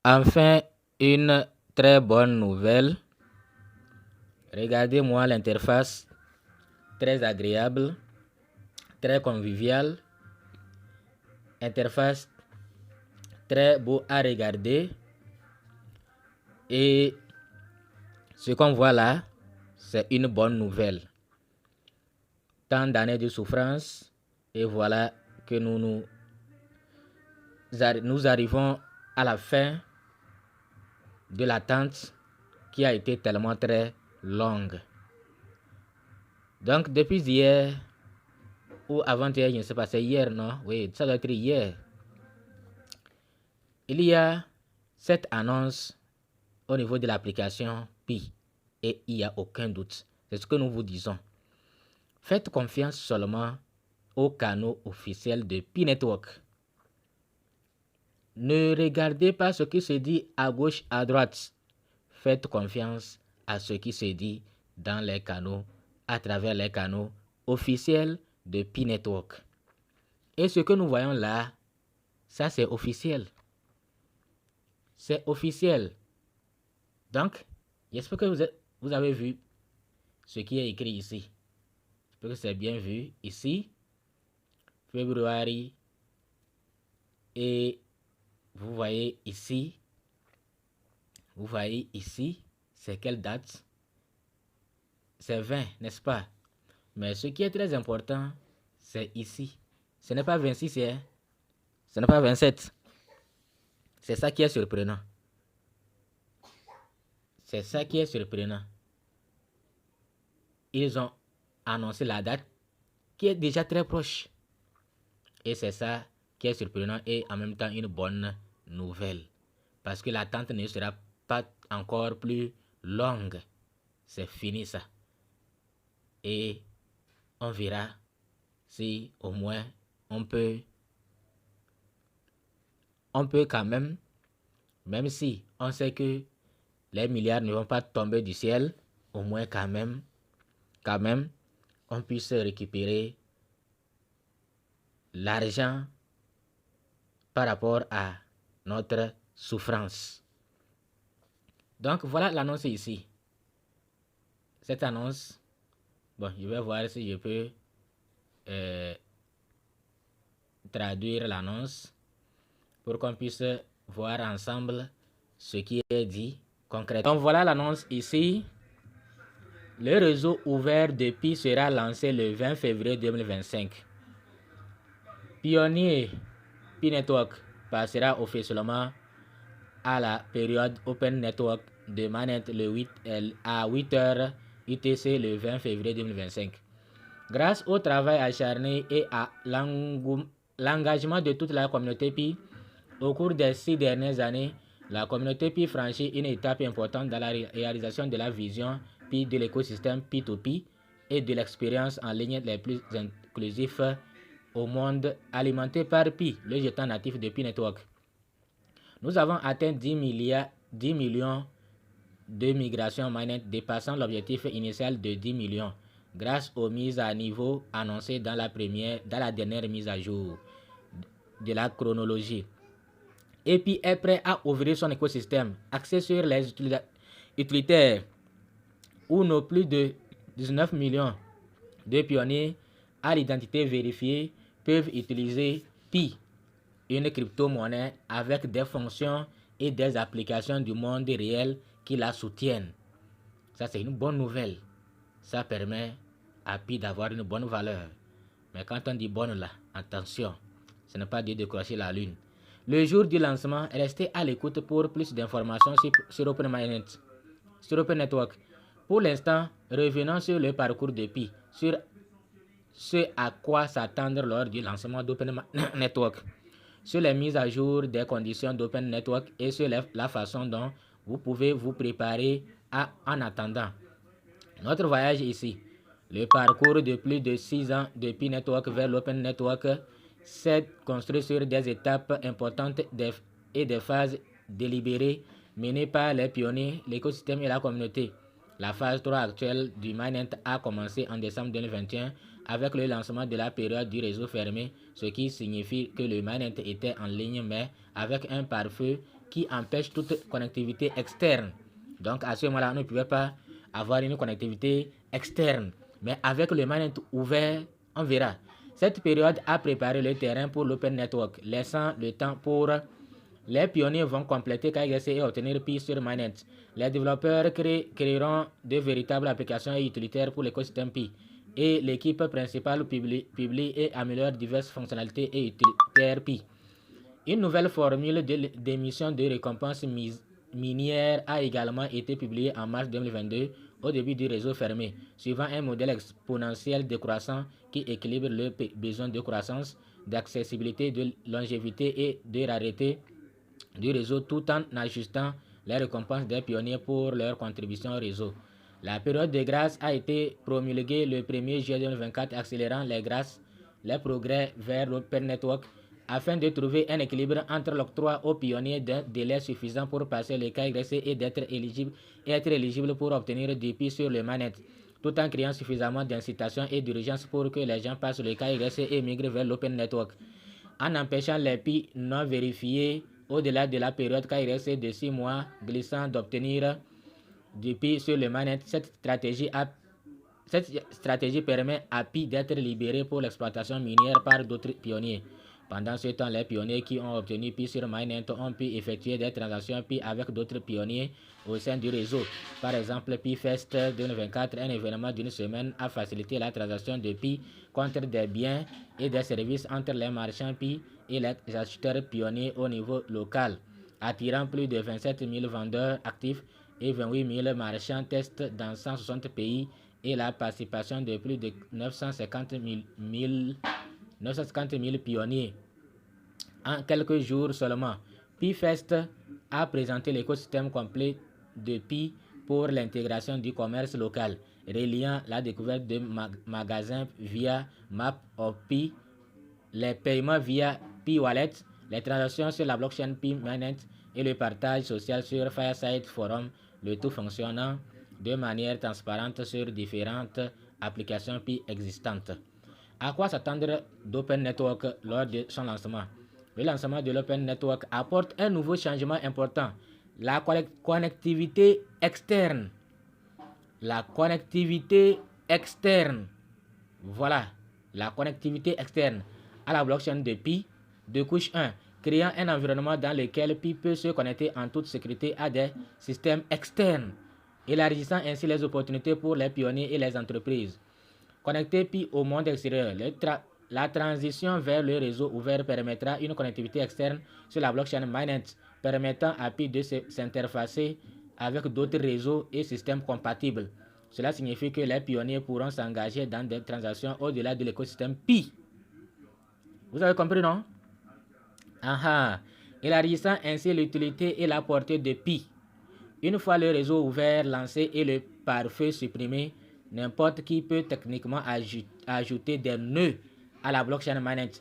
Enfin, une très bonne nouvelle. Regardez-moi l'interface, très agréable, très conviviale. Interface très beau à regarder. Et ce qu'on voit là, c'est une bonne nouvelle. Tant d'années de souffrance, et voilà que nous arrivons à la fin de l'attente qui a été tellement très longue. Donc depuis hier, ou avant-hier, je ne sais pas, c'est hier, non? Oui, ça doit être hier. Il y a cette annonce au niveau de l'application Pi, et il n'y a aucun doute. C'est ce que nous vous disons. Faites confiance seulement aux canaux officiels de Pi Network. Ne regardez pas ce qui se dit à gauche, à droite. Faites confiance à ce qui se dit dans les canaux, à travers les canaux officiels de Pi Network. Et ce que nous voyons là, ça c'est officiel. C'est officiel. Donc, j'espère que vous avez vu ce qui est écrit ici. J'espère que c'est bien vu ici. Février. Et vous voyez ici. Vous voyez ici. C'est quelle date? C'est 20, n'est-ce pas? Mais ce qui est très important, c'est ici. Ce n'est pas 26, hein? Ce n'est pas 27. C'est ça qui est surprenant. C'est ça qui est surprenant. Ils ont annoncé la date qui est déjà très proche. Et c'est ça qui est surprenant et en même temps une bonne nouvelle. Parce que l'attente ne sera pas encore plus longue. C'est fini ça. Et on verra si au moins on peut quand même si on sait que les milliards ne vont pas tomber du ciel, au moins quand même, on puisse récupérer l'argent par rapport à notre souffrance. Donc voilà l'annonce ici. Cette annonce, bon, je vais voir si je peux traduire l'annonce pour qu'on puisse voir ensemble ce qui est dit concrètement. Donc voilà l'annonce ici. Le réseau ouvert de Pi sera lancé le 20 février 2025. Pionnier Pi Network passera officiellement à la période Open Network de manette à 8h UTC le 20 février 2025. Grâce au travail acharné et à l'engagement de toute la communauté Pi, au cours des 6 dernières années, la communauté Pi franchit une étape importante dans la réalisation de la vision Pi de l'écosystème P2P et de l'expérience en ligne les plus inclusifs au monde, alimenté par Pi, le jeton natif de Pi Network. Nous avons atteint 10 millions de migrations mainnet, dépassant l'objectif initial de 10 millions, grâce aux mises à niveau annoncées dans la dernière mise à jour de la chronologie. Et Pi est prêt à ouvrir son écosystème axé sur les utilitaires où nos plus de 19 millions de pionniers à l'identité vérifiée peuvent utiliser Pi, une crypto-monnaie avec des fonctions et des applications du monde réel qui la soutiennent. Ça, c'est une bonne nouvelle. Ça permet à Pi d'avoir une bonne valeur. Mais quand on dit bonne là, attention, ce n'est pas de décrocher la lune. Le jour du lancement, restez à l'écoute pour plus d'informations sur Open Network. Pour l'instant, revenons sur le parcours de Pi, sur ce à quoi s'attendre lors du lancement d'Open Network, sur les mises à jour des conditions d'Open Network et sur la façon dont vous pouvez vous préparer en attendant. Notre voyage ici, le parcours de plus de 6 ans de Pi Network vers l'Open Network, s'est construit sur des étapes importantes et des phases délibérées menées par les pionniers, l'écosystème et la communauté. La phase 3 actuelle du mainnet a commencé en décembre 2021 avec le lancement de la période du réseau fermé, ce qui signifie que le mainnet était en ligne mais avec un pare-feu qui empêche toute connectivité externe. Donc à ce moment-là, on ne pouvait pas avoir une connectivité externe. Mais avec le mainnet ouvert, on verra. Cette période a préparé le terrain pour l'Open Network, laissant le temps pour les pionniers vont compléter KYC et obtenir Pi sur mainnet. Les développeurs créeront de véritables applications et utilitaires pour l'écosystème Pi. Et l'équipe principale publie et améliore diverses fonctionnalités et utilitaires Pi. Une nouvelle formule d'émission de récompense minière a également été publiée en mars 2022 au début du réseau fermé, suivant un modèle exponentiel décroissant qui équilibre le besoin de croissance, d'accessibilité, de longévité et de rareté du réseau tout en ajustant les récompenses des pionniers pour leur contribution au réseau. La période de grâce a été promulguée le 1er juillet 2024, accélérant les progrès vers l'Open Network afin de trouver un équilibre entre l'octroi aux pionniers d'un délai suffisant pour passer le KYC et être éligible pour obtenir du Pi sur le mainnet, tout en créant suffisamment d'incitation et d'urgence pour que les gens passent le KYC et migrent vers l'Open Network, en empêchant les Pi non vérifiés au-delà de la période KYC de 6 mois glissant d'obtenir du Pi sur le mainnet. Cette stratégie permet à Pi d'être libéré pour l'exploitation minière par d'autres pionniers. Pendant ce temps, les pionniers qui ont obtenu Pi sur mainnet ont pu effectuer des transactions Pi avec d'autres pionniers au sein du réseau. Par exemple, Pi Fest 2024, un événement d'une semaine, a facilité la transaction de Pi contre des biens et des services entre les marchands Pi et les acheteurs pionniers au niveau local, attirant plus de 27 000 vendeurs actifs et 28 000 marchands tests dans 160 pays et la participation de plus de 950 000 pionniers. En quelques jours seulement, PiFest a présenté l'écosystème complet de Pi pour l'intégration du commerce local, reliant la découverte de magasins via Map of Pi, les paiements via Pi Wallet, les transactions sur la blockchain Pi Mainnet et le partage social sur Fireside Forum, le tout fonctionnant de manière transparente sur différentes applications Pi existantes. À quoi s'attendre d'Open Network lors de son lancement? Le lancement de l'Open Network apporte un nouveau changement important, la connectivité externe. La connectivité externe. Voilà, la connectivité externe à la blockchain de Pi de couche 1, créant un environnement dans lequel Pi peut se connecter en toute sécurité à des systèmes externes, élargissant ainsi les opportunités pour les pionniers et les entreprises. Connecter Pi au monde extérieur. La transition vers le réseau ouvert permettra une connectivité externe sur la blockchain mainnet, permettant à Pi de s'interfacer avec d'autres réseaux et systèmes compatibles. Cela signifie que les pionniers pourront s'engager dans des transactions au-delà de l'écosystème Pi. Vous avez compris, non? Élargissant ainsi l'utilité et la portée de Pi. Une fois le réseau ouvert, lancé et le pare-feu supprimé, n'importe qui peut techniquement ajouter des nœuds à la blockchain mainnet.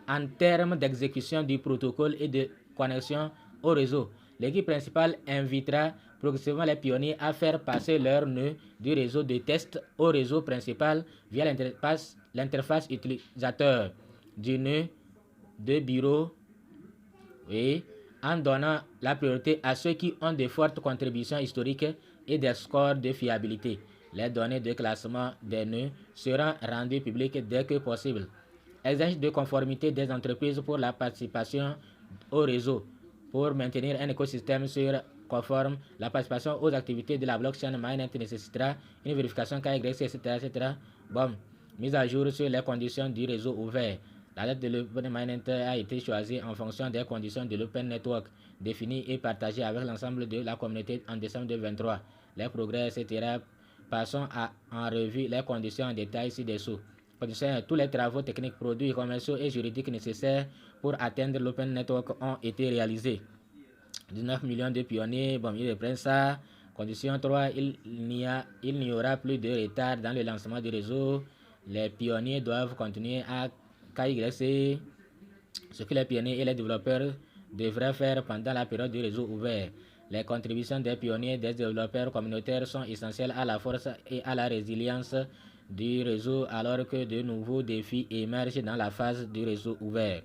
En termes d'exécution du protocole et de connexion au réseau, l'équipe principale invitera progressivement les pionniers à faire passer leurs nœuds du réseau de test au réseau principal via l'interface utilisateur du nœud de bureau et en donnant la priorité à ceux qui ont de fortes contributions historiques et des scores de fiabilité. Les données de classement des nœuds seront rendues publiques dès que possible. Exigence de conformité des entreprises pour la participation au réseau. Pour maintenir un écosystème sûr conforme, la participation aux activités de la blockchain mainnet nécessitera une vérification KYC, etc. Bon, mise à jour sur les conditions du réseau ouvert. La date de l'Open Mainnet a été choisie en fonction des conditions de l'Open Network définies et partagées avec l'ensemble de la communauté en décembre 2023. Les progrès, etc. Passons en revue les conditions en détail ci-dessous. Tous les travaux techniques, produits, commerciaux et juridiques nécessaires pour atteindre l'Open Network ont été réalisés. 19 millions de pionniers, bon, ils reprennent ça. Condition 3, il n'y aura plus de retard dans le lancement du réseau. Les pionniers doivent continuer à KYC, ce que les pionniers et les développeurs devraient faire pendant la période du réseau ouvert. Les contributions des pionniers et des développeurs communautaires sont essentielles à la force et à la résilience du réseau alors que de nouveaux défis émergent dans la phase du réseau ouvert.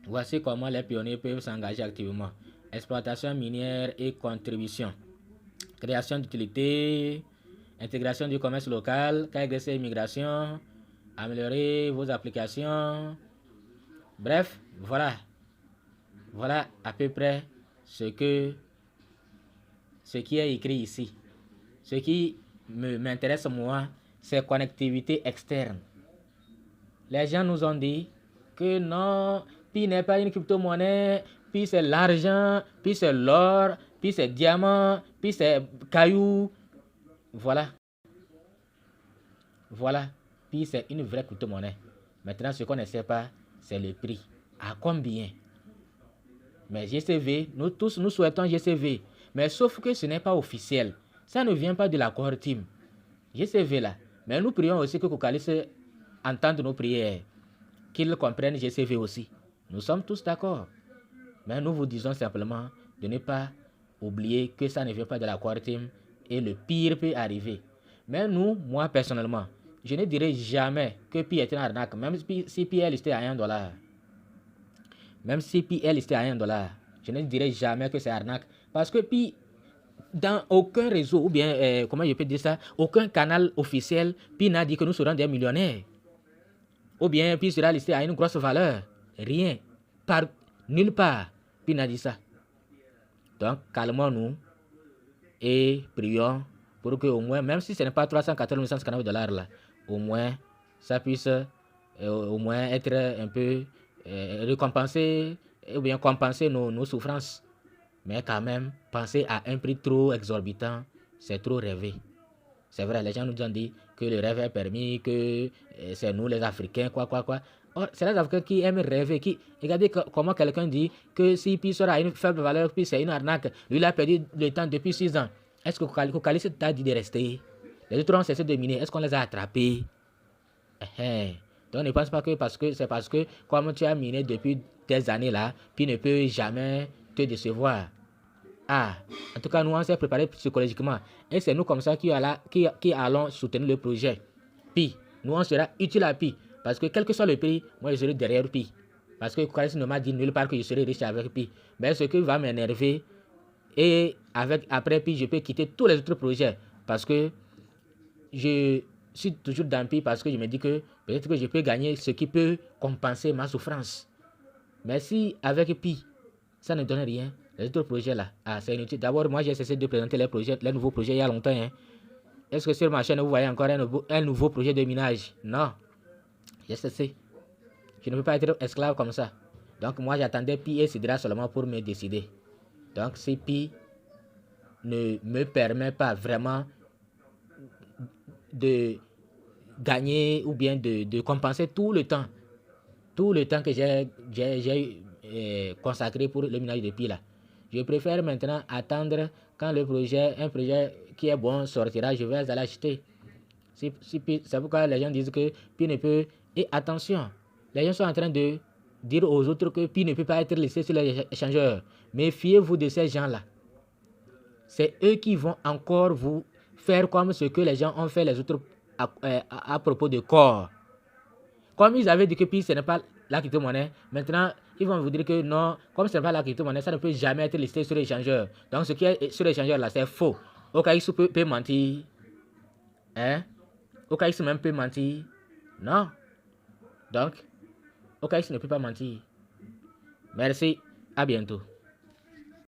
Voici comment les pionniers peuvent s'engager activement. exploitation minière et contribution, création d'utilité, intégration du commerce local, agresser l'immigration, améliorer vos applications. Bref, voilà à peu près ce qui est écrit ici. Ce qui m'intéresse moi, c'est connectivité externe. Les gens nous ont dit que non, Pi n'est pas une crypto-monnaie, Pi c'est l'argent, Pi c'est l'or, Pi c'est diamant, Pi c'est caillou. Voilà. Pi c'est une vraie crypto-monnaie. Maintenant, ce qu'on ne sait pas, c'est le prix. À combien? Mais GCV, nous tous, nous souhaitons GCV. Mais sauf que ce n'est pas officiel. Ça ne vient pas de la core team. GCV là. Mais nous prions aussi que Kokalis entende nos prières. Qu'ils comprennent GCV aussi. Nous sommes tous d'accord. Mais nous vous disons simplement de ne pas oublier que ça ne vient pas de la core team et le pire peut arriver. Mais nous, moi personnellement, je ne dirai jamais que Pi est une arnaque, même si Pi est listé à $1. Même si Pi est listé à $1, je ne dirai jamais que c'est arnaque. Parce que Pi, dans aucun réseau, ou bien, comment je peux dire ça, aucun canal officiel, Pi n'a dit que nous serons des millionnaires. Ou bien Pi sera listé à une grosse valeur. Rien. Nulle part, Pi n'a dit ça. Donc, calmons-nous et prions pour que au moins, même si ce n'est pas $389 là, au moins, ça puisse au moins être un peu récompensé, ou bien compenser nos souffrances. Mais quand même, penser à un prix trop exorbitant, c'est trop rêver. C'est vrai, les gens nous ont dit que le rêve est permis, que c'est nous les Africains, quoi. Or, c'est les Africains qui aiment rêver. Regardez comment quelqu'un dit que si Pi sera à une faible valeur, Pi c'est une arnaque. Lui, il a perdu le temps depuis 6 ans. Est-ce que Kokalis t'a dit de rester? Les autres ont cessé de miner. Est-ce qu'on les a attrapés? Donc ne pense pas que c'est parce que comme tu as miné depuis des années là, Pi ne peut jamais te décevoir. En tout cas, nous on s'est préparé psychologiquement. Et c'est nous comme ça qui allons soutenir le projet. Pi, nous on sera utile à Pi. Parce que quel que soit le prix, moi je serai derrière Pi. Parce que Kokalis ne m'a dit nulle part que je serai riche avec Pi. Mais ce qui va m'énerver, et après Pi, je peux quitter tous les autres projets. Parce que je suis toujours dans Pi, parce que je me dis que peut-être que je peux gagner ce qui peut compenser ma souffrance. Mais si avec Pi, ça ne donne rien, les autres projets là, c'est inutile. D'abord, moi j'ai cessé de présenter les nouveaux projets il y a longtemps. Est-ce que sur ma chaîne vous voyez encore un nouveau projet de minage? Non. J'ai cessé. Je ne peux pas être esclave comme ça. Donc moi j'attendais Pi et Sidra seulement pour me décider. Donc si Pi ne me permet pas vraiment de gagner ou bien de compenser tout le temps que j'ai consacré pour le minage de Pi là, je préfère maintenant attendre quand un projet qui est bon sortira, je vais aller l'acheter. C'est pourquoi les gens disent que Pi ne peut. Et attention, les gens sont en train de dire aux autres que Pi ne peut pas être laissé sur les échangeurs. Méfiez-vous de ces gens-là. C'est eux qui vont encore vous faire comme ce que les gens ont fait les autres à propos de corps. Comme ils avaient dit que Pi ce n'est pas la crypto-monnaie, maintenant ils vont vous dire que non, comme ce n'est pas la crypto-monnaie, ça ne peut jamais être listé sur l'échangeur. Donc ce qui est sur l'échangeur là, c'est faux. OKX peut mentir. OKX même peut mentir. Non. Donc, OKX ne peut pas mentir. Merci, à bientôt.